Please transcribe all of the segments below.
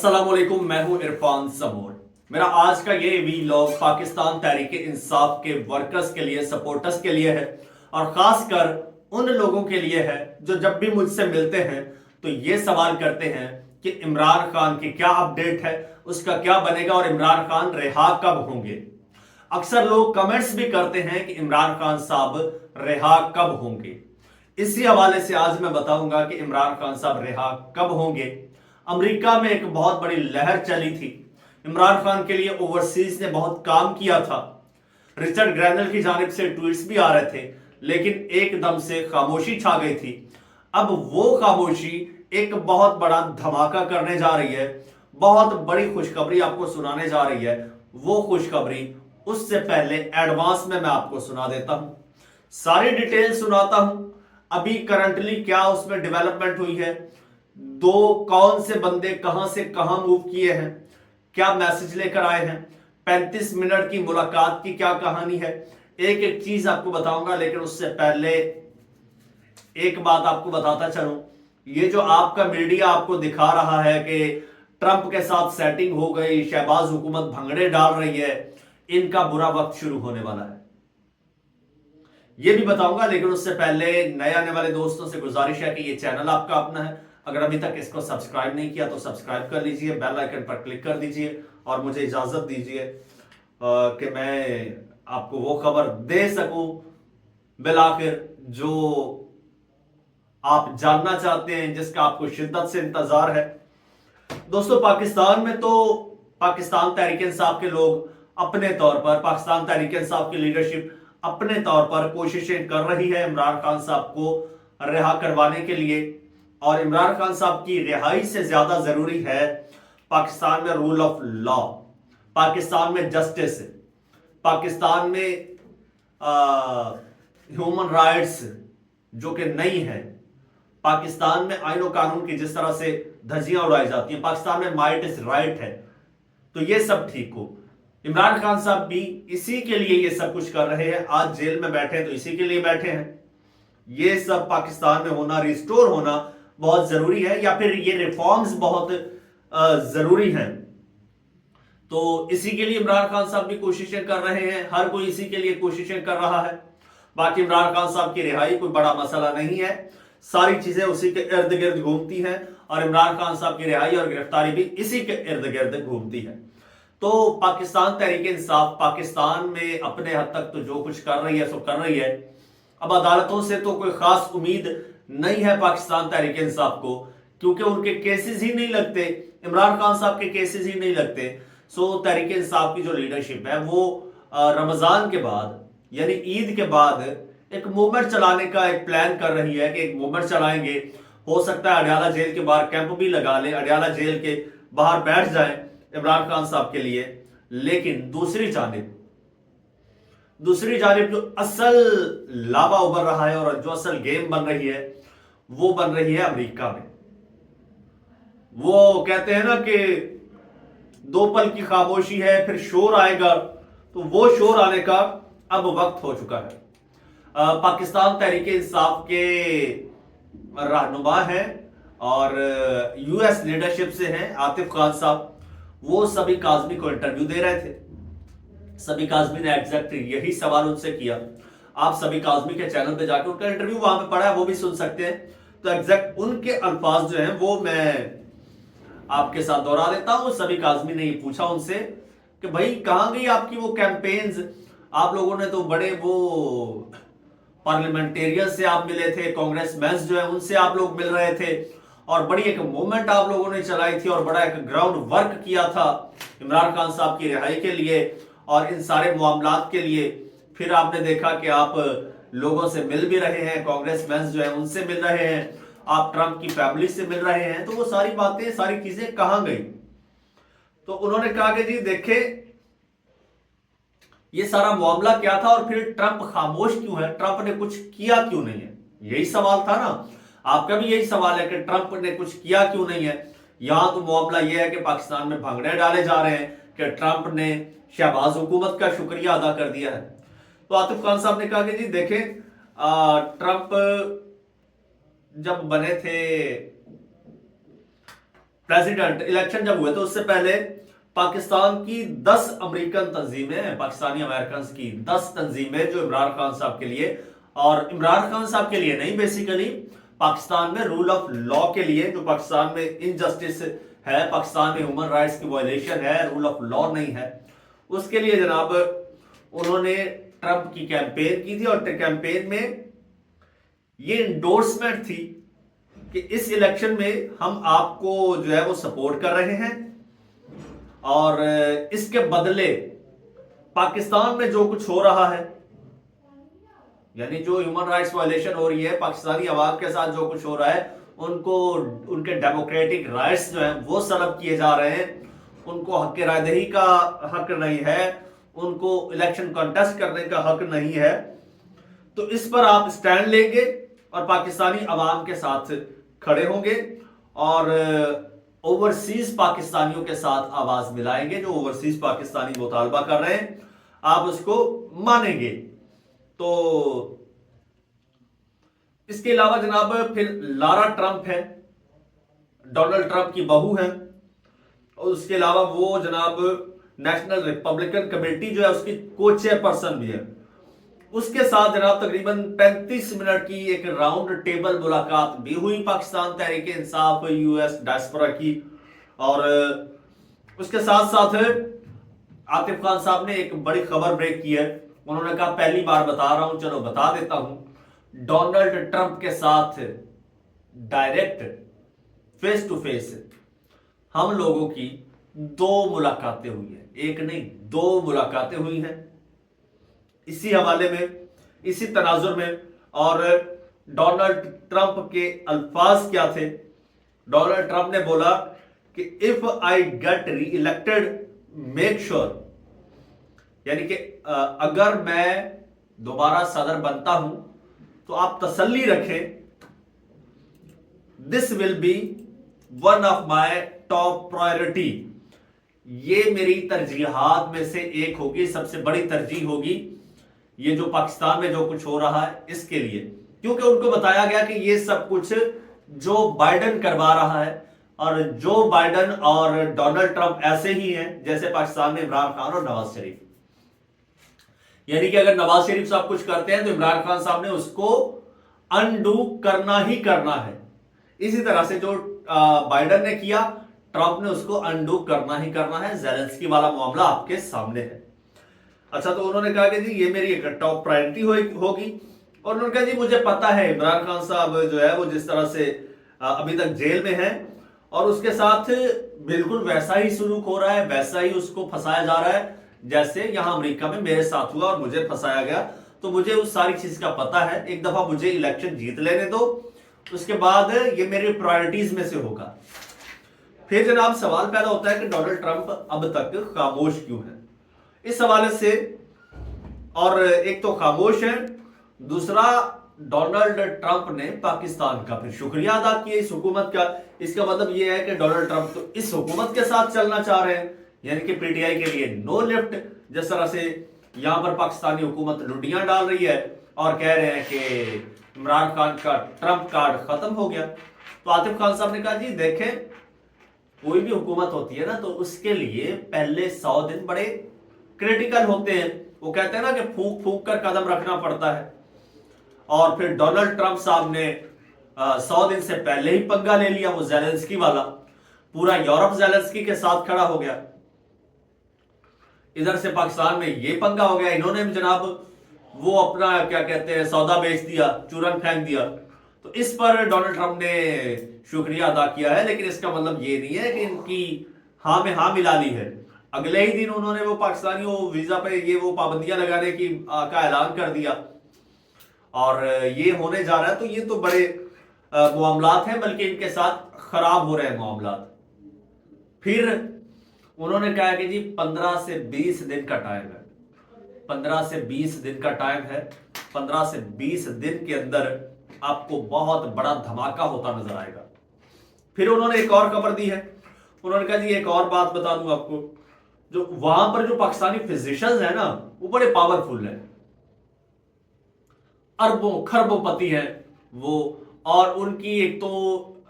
अस्सलामुअलैकुम, मैं हूं इरफान समूर। मेरा आज का ये वीलॉग पाकिस्तान तहरीक इंसाफ के वर्कर्स के लिए, सपोर्टर्स के लिए है और खासकर उन लोगों के लिए है जो जब भी मुझसे मिलते हैं तो ये सवाल करते हैं कि इमरान खान की क्या अपडेट है, उसका क्या बनेगा और इमरान खान रिहा कब होंगे। अक्सर लोग कमेंट्स भी करते हैं कि इमरान खान साहब रिहा कब होंगे। इसी हवाले से आज मैं बताऊंगा कि इमरान खान साहब रिहा कब होंगे। अमेरिका में एक बहुत बड़ी लहर चली थी, इमरान खान के लिए ओवरसीज ने बहुत काम किया था। रिचर्ड ग्रैनल की जानिब से ट्वीट्स भी आ रहे थे, लेकिन एकदम से खामोशी छा गई थी। अब वो खामोशी एक बहुत बड़ा धमाका करने जा रही है, बहुत बड़ी खुशखबरी आपको सुनाने जा रही है। वो खुशखबरी उससे पहले एडवांस में मैं आपको सुना देता हूं, सारी डिटेल सुनाता हूं। अभी करंटली क्या उसमें डेवलपमेंट हुई है, दो कौन से बंदे कहां से कहां मूव किए हैं, क्या मैसेज लेकर आए हैं, 35 मिनट की मुलाकात की क्या कहानी है, एक एक चीज आपको बताऊंगा। लेकिन उससे पहले एक बात आपको बताता चलूं, ये जो आपका मीडिया आपको दिखा रहा है कि ट्रंप के साथ सेटिंग हो गई, शहबाज हुकूमत भंगड़े डाल रही है, इनका बुरा वक्त शुरू होने वाला है, ये भी बताऊंगा। लेकिन उससे पहले नए आने वाले दोस्तों से गुजारिश है कि ये चैनल आपका अपना है, अगर अभी तक इसको सब्सक्राइब नहीं किया तो सब्सक्राइब कर लीजिए, बेल आइकन पर क्लिक कर दीजिए और मुझे इजाजत दीजिए कि मैं आपको वो खबर दे सकूं बिलाखिर जो आप जानना चाहते हैं, जिसका आपको शिद्दत से इंतजार है। दोस्तों, पाकिस्तान में तो पाकिस्तान तहरीक इंसाफ के लोग अपने तौर पर, पाकिस्तान तहरीक इंसाफ की लीडरशिप अपने तौर पर कोशिशें कर रही है इमरान खान साहब को रिहा करवाने के लिए। और इमरान खान साहब की रिहाई से ज्यादा जरूरी है पाकिस्तान में रूल ऑफ लॉ, पाकिस्तान में जस्टिस, पाकिस्तान में ह्यूमन राइट्स जो कि नहीं है, पाकिस्तान में आईन और कानून की जिस तरह से धज्जियां उड़ाई जाती हैं, पाकिस्तान में माइट इज राइट है, तो ये सब ठीक हो। इमरान खान साहब भी इसी के लिए ये सब कुछ कर रहे हैं, आज जेल में बैठे हैं तो इसी के लिए बैठे हैं। ये सब पाकिस्तान में होना, रिस्टोर होना बहुत जरूरी है, या फिर ये रिफॉर्म्स बहुत जरूरी हैं। तो इसी के लिए इमरान खान साहब भी कोशिशें कर रहे हैं, हर कोई इसी के लिए कोशिशें कर रहा है। बाकी इमरान खान साहब की रिहाई कोई बड़ा मसला नहीं है, सारी चीजें उसी के इर्द गिर्द घूमती हैं और इमरान खान साहब की रिहाई और गिरफ्तारी भी इसी के इर्द गिर्द घूमती है। तो पाकिस्तान तहरीक इंसाफ पाकिस्तान में अपने हद तक तो जो कुछ कर रही है सो कर रही है। अब अदालतों से तो कोई खास उम्मीद नहीं है पाकिस्तान तहरीक इंसाफ को, क्योंकि उनके केसेस ही नहीं लगते, इमरान खान साहब के केसेस ही नहीं लगते। सो तहरीक इंसाफ की जो लीडरशिप है वो रमजान के बाद यानी ईद के बाद एक मूवमेंट चलाने का एक प्लान कर रही है कि एक मूवमेंट चलाएंगे। हो सकता है अडयाला जेल के बाहर कैंप भी लगा लें, अडयाला जेल के बाहर बैठ जाएं इमरान खान साहब के लिए। लेकिन दूसरी जानिब जो असल लावा उभर रहा है और जो असल गेम बन रही है वो बन रही है अमेरिका में। वो कहते हैं ना कि दो पल की खामोशी है फिर शोर आएगा, तो वो शोर आने का अब वक्त हो चुका है। पाकिस्तान तहरीक इंसाफ के रहनुमा हैं और यूएस लीडरशिप से हैं आतिफ खान साहब, वो सभी काजमी को इंटरव्यू दे रहे थे। सभी काजमी ने एग्जैक्ट यही सवाल उनसे किया। आप सभी काजमी के चैनल पे जाकर उनका इंटरव्यू वहां पे पड़ा है, वो भी सुन सकते हैं। तो एग्जैक्ट उनके अल्फाज जो हैं वो मैं आपके साथ दोहरा देता हूं। सभी काजमी ने ये पूछा उनसे कि भाई कहां गई आपकी वो कैंपेन्स, आप लोगों ने तो बड़े वो पार्लियामेंटेरियन से आप मिले थे, कांग्रेसमैन जो है उनसे आप लोग मिल रहे थे और बड़ी एक मूवमेंट आप लोगों ने चलाई थी और बड़ा एक ग्राउंड वर्क किया था इमरान खान साहब की रिहाई के लिए और इन सारे मामलात के लिए। फिर आपने देखा कि आप लोगों से मिल भी रहे हैं, कांग्रेसमैन जो है उनसे मिल रहे हैं, आप ट्रंप की फैमिली से मिल रहे हैं, तो वो सारी बातें, सारी चीजें कहां गई। तो उन्होंने कहा कि जी देखे ये सारा मामला क्या था और फिर ट्रंप खामोश क्यों है, ट्रंप ने कुछ किया क्यों नहीं है। यही सवाल था ना, आपका भी यही सवाल है कि ट्रंप ने कुछ किया क्यों नहीं है। यहां तो मामला यह है कि पाकिस्तान में भंगड़े डाले जा रहे हैं कि ट्रंप ने शहबाज हुकूमत का शुक्रिया अदा कर दिया है। तो आतिफ खान साहब ने कहा कि जी देखें, ट्रंप जब बने थे प्रेसिडेंट इलेक्शन जब हुए तो उससे पहले पाकिस्तान की 10 अमेरिकन तंजीमें, पाकिस्तानी अमेरिकन की 10 तंजीमें जो इमरान खान साहब के लिए, और इमरान खान साहब के लिए नहीं, बेसिकली पाकिस्तान में रूल ऑफ लॉ के लिए, जो पाकिस्तान में इनजस्टिस है, पाकिस्तान में ह्यूमन राइट्स की वायलेशन है, रूल ऑफ लॉ नहीं है, उसके लिए जनाब उन्होंने ट्रंप की कैंपेन की थी। और कैंपेन में ये इंडोर्समेंट थी कि इस इलेक्शन में हम आपको जो है वो सपोर्ट कर रहे हैं, और इसके बदले पाकिस्तान में जो कुछ हो रहा है, यानी जो ह्यूमन राइट्स वायलेशन हो रही है, पाकिस्तानी आवाम के साथ जो कुछ हो रहा है, उनको उनके डेमोक्रेटिक राइट्स जो हैं वो सलब किए जा रहे हैं, उनको हक राय दही का हक नहीं है, उनको इलेक्शन कॉन्टेस्ट करने का हक नहीं है, तो इस पर आप स्टैंड लेंगे और पाकिस्तानी आवाम के साथ खड़े होंगे और ओवरसीज पाकिस्तानियों के साथ आवाज मिलाएंगे। जो ओवरसीज पाकिस्तानी मुतालबा कर रहे हैं आप उसको मानेंगे। तो इसके अलावा जनाब फिर लारा ट्रंप है, डोनाल्ड ट्रंप की बहू है, और उसके अलावा वो जनाब नेशनल रिपब्लिकन कमेटी जो है उसकी को चेयरपर्सन भी है। उसके साथ जनाब तकरीबन 35 मिनट की एक राउंड टेबल मुलाकात भी हुई पाकिस्तान तहरीक इंसाफ यूएस डायस्पोरा की। और उसके साथ साथ आतिफ खान साहब ने एक बड़ी खबर ब्रेक की है। उन्होंने कहा पहली बार बता रहा हूं, चलो बता देता हूं, डोनाल्ड ट्रंप के साथ डायरेक्ट फेस टू फेस हम लोगों की 2 मुलाकातें हुई हैं, एक नहीं 2 मुलाकातें हुई हैं इसी हवाले में, इसी तनाजुर में। और डोनाल्ड ट्रंप के अल्फाज क्या थे? डोनाल्ड ट्रंप ने बोला कि इफ आई गेट री इलेक्टेड मेक श्योर, यानी कि अगर मैं दोबारा सदर बनता हूं तो आप तसल्ली रखें, this will be one of my top priority, ये मेरी तरजीहात में से एक होगी, सबसे बड़ी तरजीह होगी ये जो पाकिस्तान में जो कुछ हो रहा है इसके लिए। क्योंकि उनको बताया गया कि ये सब कुछ जो बाइडन करवा रहा है, और जो बाइडन और डोनाल्ड ट्रंप ऐसे ही हैं जैसे पाकिस्तान में इमरान खान और नवाज शरीफ, यानी कि अगर नवाज शरीफ साहब कुछ करते हैं तो इमरान खान साहब ने उसको अनडू करना ही करना है। इसी तरह से जो बाइडन ने किया, ट्रंप ने उसको अनडू करना ही करना है। ज़ेलेंस्की वाला मामला आपके सामने है। अच्छा, तो उन्होंने कहा कि जी ये मेरी एक टॉप प्रायोरिटी होगी। और उन्होंने कहा जी मुझे पता है इमरान खान साहब जो है वो जिस तरह से अभी तक जेल में है, और उसके साथ बिल्कुल वैसा ही सलूक हो रहा है, वैसा ही उसको फंसाया जा रहा है जैसे यहां अमेरिका में मेरे साथ हुआ और मुझे फंसाया गया। तो मुझे उस सारी चीज का पता है, एक दफा मुझे इलेक्शन जीत लेने दो, उसके बाद ये मेरे प्रायोरिटीज में से होगा। फिर जनाब सवाल पैदा होता है कि डोनाल्ड ट्रंप अब तक खामोश क्यों है इस हवाले से। और एक तो खामोश है, दूसरा डोनाल्ड ट्रंप ने पाकिस्तान का फिर शुक्रिया अदा किया इस हुकूमत का। इसका मतलब यह है कि डोनाल्ड ट्रंप तो इस हुकूमत के साथ चलना चाह रहे हैं, यानी कि पीटीआई के लिए नो लिफ्ट। जिस तरह से यहां पर पाकिस्तानी हुकूमत लुटियां डाल रही है और कह रहे हैं कि इमरान खान का ट्रंप कार्ड खत्म हो गया। तो आतिफ खान साहब ने कहा जी देखें, कोई भी हुकूमत होती है ना तो उसके लिए पहले 100 दिन बड़े क्रिटिकल होते हैं। वो कहते हैं ना कि फूंक फूंक कर कदम रखना पड़ता है। और फिर डोनाल्ड ट्रंप साहब ने 100 दिन से पहले ही पंगा ले लिया, वो ज़ेलेंस्की वाला। पूरा यूरोप ज़ेलेंस्की के साथ खड़ा हो गया। इधर से पाकिस्तान में ये पंगा हो गया, इन्होंने जनाब वो अपना क्या कहते हैं सौदा बेच दिया, चूरन फेंक दिया। तो इस पर डोनाल्ड ट्रंप ने शुक्रिया अदा किया है, लेकिन इसका मतलब ये नहीं है कि इनकी हाँ में हाँ मिला ली है। अगले ही दिन उन्होंने वो पाकिस्तानियों वीजा पे ये वो पाबंदियां लगाने की का ऐलान कर दिया, और ये होने जा रहा है। तो ये तो बड़े मामलात हैं, बल्कि इनके साथ खराब हो रहे हैं मामलात। फिर उन्होंने कहा कि जी 15 से 20 दिन का टाइम है, 15 से 20 दिन का टाइम है। 15 से 20 दिन के अंदर आपको बहुत बड़ा धमाका होता नजर आएगा। फिर उन्होंने एक और खबर दी है। उन्होंने कहा जी एक और बात बता दूं आपको, जो वहां पर जो पाकिस्तानी फिजिशियंस है ना वो बड़े पावरफुल हैं, अरबों खरबों पति हैं वो। और उनकी एक तो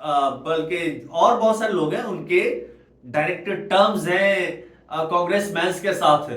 बल्कि और बहुत सारे लोग हैं, उनके डायरेक्ट टर्म्स हैं कांग्रेस मैंस के साथ।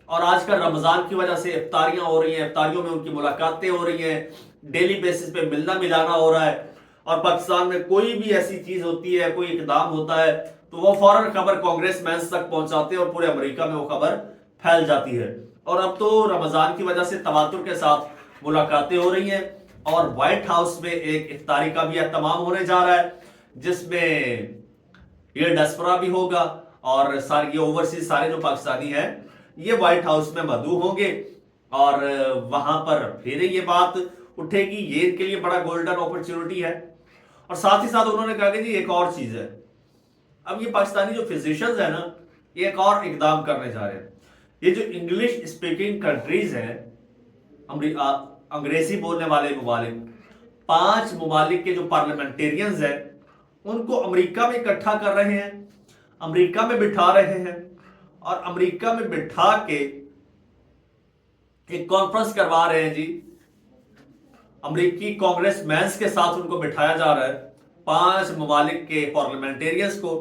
और आजकल रमजान की वजह से इफ्तारियां हो रही हैं, इफ्तारियों में उनकी मुलाकातें हो रही हैं, डेली बेसिस पे मिलना मिलाना हो रहा है। और पाकिस्तान में कोई भी ऐसी चीज होती है, कोई इकदाम होता है, तो वो फौरन खबर कांग्रेस मैंस तक पहुंचाते हैं और पूरे अमेरिका में वो खबर फैल जाती है। और अब तो रमजान की वजह से तवातुर के साथ मुलाकातें हो रही हैं और व्हाइट हाउस में एक इफ्तारी का भी एहतमाम होने जा रहा है, जिसमें ये डायस्पोरा भी होगा और सारे ये ओवरसीज सारे जो पाकिस्तानी हैं ये व्हाइट हाउस में मदऊ होंगे। और वहां पर फिर ये बात उठेगी, ये इनके लिए बड़ा गोल्डन अपॉर्चुनिटी है। और साथ ही साथ उन्होंने कहा कि जी एक और चीज है, अब ये पाकिस्तानी जो फिजिशियंस है ना, ये एक और इकदाम करने जा रहे हैं। ये जो इंग्लिश स्पीकिंग कंट्रीज हैं, अंग्रेजी बोलने वाले ममालिक, 5 ममालिक के जो पार्लियामेंटेरियंस हैं उनको अमेरिका में इकट्ठा कर रहे हैं, अमेरिका में बिठा रहे हैं और अमेरिका में बिठा के एक कॉन्फ्रेंस करवा रहे हैं जी। अमेरिकी कांग्रेस मैंस के साथ उनको बिठाया जा रहा है, 5 ममालिक के पार्लियामेंटेरियंस को।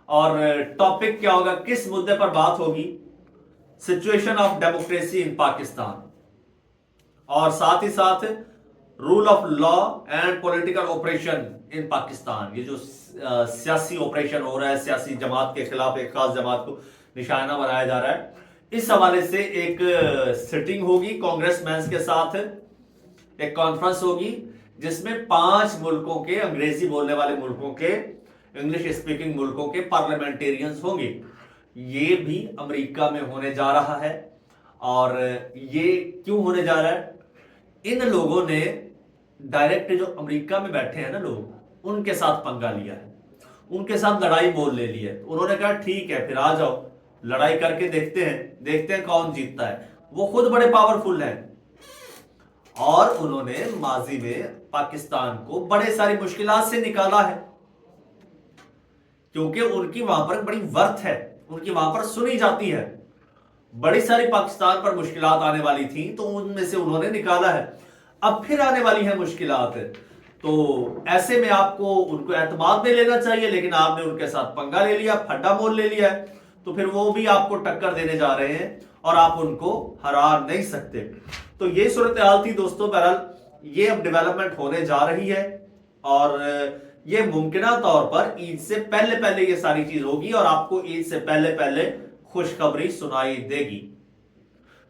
और टॉपिक क्या होगा, किस मुद्दे पर बात होगी, situation of democracy in Pakistan, और साथ ही साथ rule of law and political operation in Pakistan. ये जो सियासी ऑपरेशन हो रहा है, सियासी जमात के खिलाफ एक खास जमात को निशाना बनाया जा रहा है, इस हवाले से एक सिटिंग होगी कांग्रेस मैंस के साथ, एक कॉन्फ्रेंस होगी जिसमें 5 मुल्कों के, अंग्रेजी बोलने वाले मुल्कों के, इंग्लिश स्पीकिंग मुल्कों के पार्लियामेंटेरियंस होंगे। ये भी अमेरिका में होने जा रहा है। और ये क्यों होने जा रहा है, इन लोगों ने डायरेक्ट जो अमेरिका में बैठे हैं ना लोग, उनके साथ पंगा लिया है, उनके साथ लड़ाई मोल ले ली है। उन्होंने कहा ठीक है फिर आ जाओ, लड़ाई करके देखते हैं कौन जीतता है। वो खुद बड़े पावरफुल हैं और उन्होंने माजी में पाकिस्तान को बड़े सारी मुश्किलात से निकाला है, क्योंकि उनकी वहां पर बड़ी वर्थ है, उनकी वहां पर सुनी जाती है। बड़ी सारी पाकिस्तान पर मुश्किलात आने वाली थी तो उनमें से उन्होंने निकाला है। अब फिर आने वाली है मुश्किलात, तो ऐसे में आपको उनको एतमाद में लेना चाहिए, लेकिन आपने उनके साथ पंगा ले लिया, फड्डा मोल ले लिया है, तो फिर वो भी आपको टक्कर देने जा रहे हैं और आप उनको हरा नहीं सकते। तो ये सूरत हाल थी दोस्तों। बहरहाल ये अब डेवलपमेंट होने जा रही है और ये मुमकिना तौर पर ईद से पहले पहले ये सारी चीज होगी और आपको ईद से पहले पहले खुशखबरी सुनाई देगी।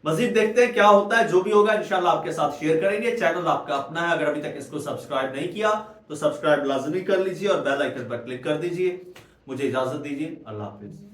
मजीद देखते हैं क्या होता है, जो भी होगा इंशाल्लाह आपके साथ शेयर करेंगे। चैनल आपका अपना है, अगर अभी तक इसको सब्सक्राइब नहीं किया तो सब्सक्राइब लाजमी कर लीजिए और बेल आइकन पर क्लिक कर दीजिए। मुझे इजाजत दीजिए, अल्लाह हाफिज।